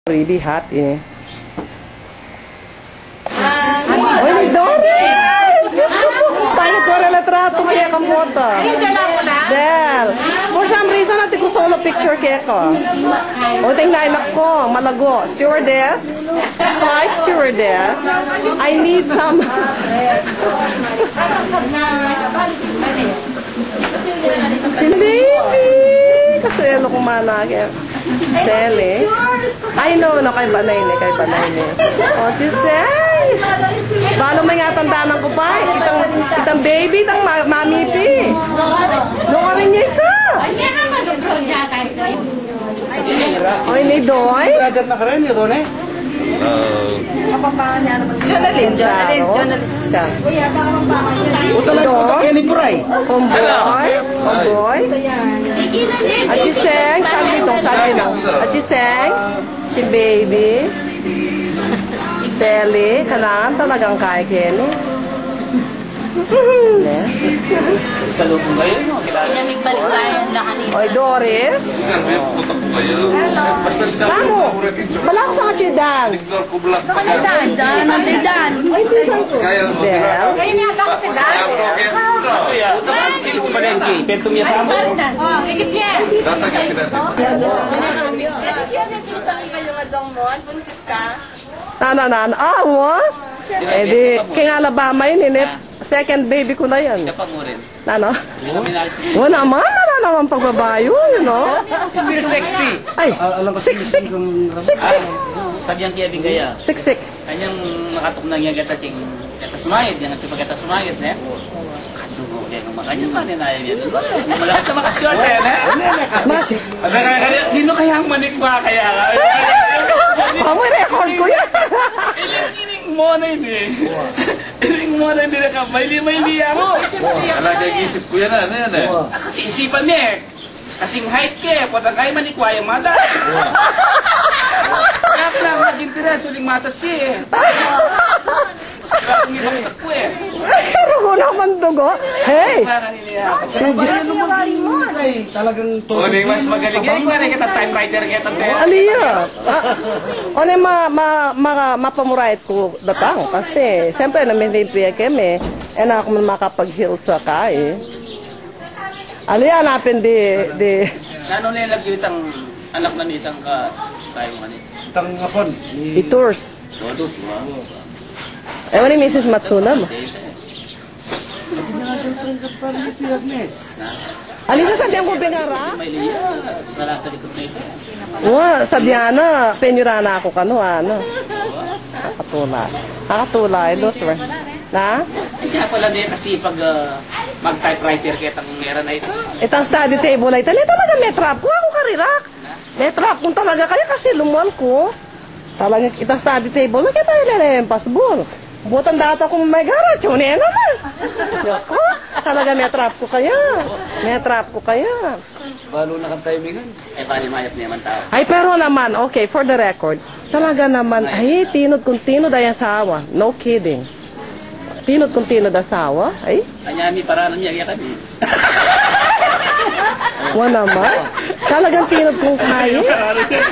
Really hot eh. Uy, Doris! Gusto ko! Tayo ko na natrato kaya kamoto. Del. For some reason, natin ko solo picture kaya ko. O, tingnan ko. Malago. Stewardess. Hi, stewardess. I need some... Si baby! Kasi ano kung managin. Sally. I know, no, kay Banay ni, kay Banay ni. Oh, Giselle! Balo may nga tandaan ko pa. Itang baby, itang mami pi. No ka rin niya ka. Oy, ni Doy. Brother na ka rin, yun eh. Jonalyn. Utalan ko, Kenny Puray. Omboy. At Giseng, sabi dong. At Giseng, si baby. Sally, kanaan talagang kaya Kenny. Sa loob mo kayo, no? Pinamig balik tayo na kanina. Oy, Doris. Tamo, wala ko sa kachidan. Dan. Bel. Kayo may atang si Dan. Suya, ito ko palengke. Pentong niya tamo. Oh, ikip niya. Siya nagluto kayo nga dong mo. Buntis ka. Mo? Eh di, kaya Alabama yun, second baby ko na yan. Kapag mo rin. Ano? Kami nalis. Wala naman pagbabayo, you know? Still sexy. Ay, siksik. Sadyang kiyabing kaya. Siksik. Kanyang makatok na niya gatating katasmayad. Yan ang tipa katasmayad, ne? Kadungo kaya ng makanya pa ninayan niya. Malakit na makasyon kaya, ne? Dino kaya ang manik ba kaya? May record ko yan. Iling mo na yun eh. Iling mo na hindi na ka. May ako. Talagang isip ko yan, ano yan eh. Kasi isipan niya eh. Kasing height ka eh. Patang kayo manikwaya mata. Kaya ka lang mag-interes. Uling matas siya eh. Kaya kung ibaksak ko eh. Pero ko naman dugo. Hey! Talagang O, mas magaling yan. Yung nga kita typewriter kita. Aliya. O na mapamurait ko datang. Kasi, siyempre, namin-limpia kami. Eh, na ako makapag-heal sa kai. Aliya, napin di... Ano na yung nag-iwitang anak na nitang ka tayo manit? Itang ngapon. Tours. Todos, Eh, wala yung Mrs. Matsuna mo. Alisa, sabihan ko bingara? May liya. Sala sa likod na ito. Sabihan na, penyurana ako kano, ano. Nakatula, doctor. Na? Kaya pala niya kasi pag mag-typewriter kitang meron na ito. Itang study table ay talaga may trap ko. Ako karirak. May trap kung talaga kaya kasi lumuan ko. Talaga itang study table na kita yung pasbol. Butan data kung may garage, yun eh naman. Diyos ko, talaga may trap ko kaya. Balo na kang timingan. Eh, paano mayap niya man tao? Ay, pero naman, okay, for the record, talaga naman, ay, tinod kung tinod ay asawa. No kidding. Tinod kung tinod asawa, ay. Anyami para niya iyakan eh. Naman. Talagang tinod kung kaya.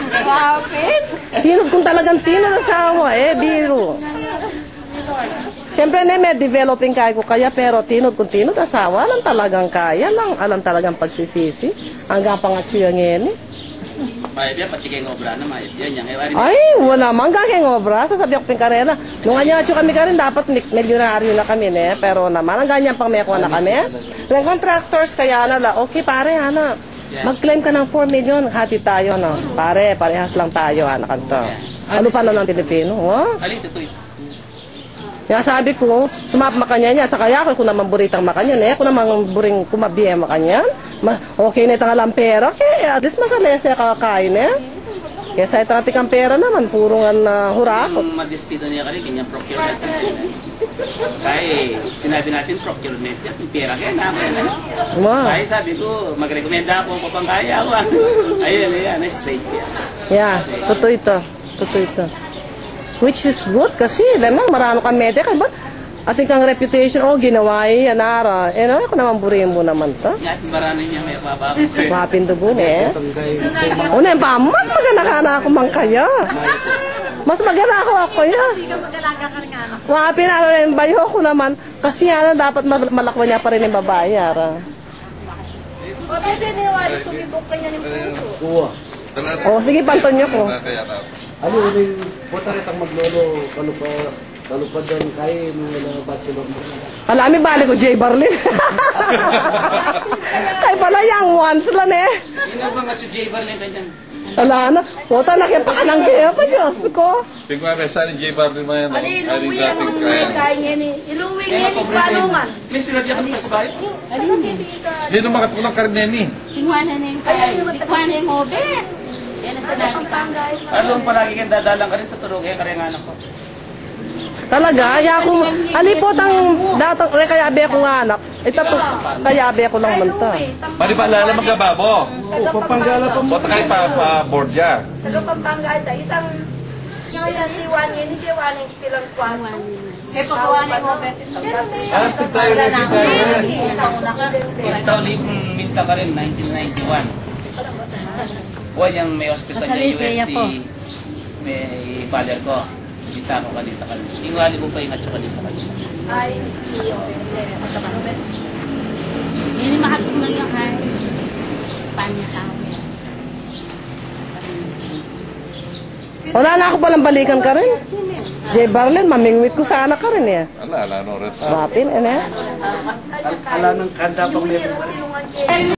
Kapit. Tinod kung talagang tinod asawa, biro. Siyempre may developing kaya ko kaya, pero tinod kung tinod asawa, alam talagang kaya lang, alam talagang pagsisisi. Hanggang pangatsuya ngayon eh. Mayap yan, pati kayong obra na mayap yan. Ay, wala man gagawin obra. Sasabi ako pinkarela. Nung anyacho kami ka rin, dapat milyonaryo na kami, ne? Pero naman, ang ganyan pang meko na kami. Ng contractors, kaya na, okay pare, Hana. Mag-claim ka ng 4 million, hati tayo, no? Pare, parehas lang tayo, Hana, kanto. Ano pa na ng Pilipino, oh? Alin, tutoy. Kaya sabi ko, sumap makanya niya. Sa kaya ako naman buritang makanya, ne? Ako naman buring kumabiye makanya. Okay na itang alam pera, kaya at least masalese kakakain, eh? Kaya sa itang ating pera naman, puro nga hurakot. Yung madestino niya kanil, kanyang procurement natin. Kaya sinabi natin procurement yan, yung pera kaya naman. Kaya sabi ko, magrekomenda ako pa pang kaya ako. Ayun, straight kaya. Yeah, totoo ito. Which is good kasi, lamang marano ka medya. Kaya ba, ating kang reputation, ginawa yan, ara. Ako naman burin mo naman to. Nga, baranin niya may babako. Mapindugo eh. Una yung pa, mas maganda ka na ako man kaya. Mas maganda ako ya. Hindi ka mag-alaga ka nga. Mapin, yung bayo ko naman. Kasi yan, dapat malakwa niya pa rin yung babae, ara. O, pwede niwari, tumibok ka niya ng puso. Sige, panton niyo ko. Ano yung puta rin ang maglolo, ano pa doon kayo mga bachelor mo? Alami, balik ko, J. Barlin. Kaya pala yung once lang eh. Yun ang mga J. Barlin ganyan. Wala na. Puta, nakipa ka ng kaya pa, Diyos ko. Tingnan mo, saan yung J. Barlin mo yan? Ano, iluwi ang mga kaya niya ni. Iluwi niya ni Palungan. May sinabi ako pa sa bahay. Hindi naman makatulang karneni. Tingwanan na yung tingwanan na yung obe. Yan ang sinabi ka. Alam palagi kang dadalang ka rin, tutulungin ka rin ang anak ko. Talaga, alipot ang datang, kayabe akong anak. Ito po, kayabe ako lang manta. Pari ba alala magkababo? Papanggala pa mo. Bota kayo pa Borgia. Taga Pampanga, itang kaya si Juan yun, si Juan yung pilang kwan. Kaya pagkawa na yung obe. Tayo na Ito, minta ka rin, 1991. Buwan yung may hospital Sa niya, Lisea UST, po. may father ko. Minta ko kanita ka rin. Ingwali mo pa yung atso kanita ka rin. Ay, si Yun yung makatuman lang kay Panya tao. Wala na ako palang balikan ka rin. J. Barlin, mamingwit ko sana ka rin eh. Ala, no rin. Mapin, Ala ng kanda pang meron.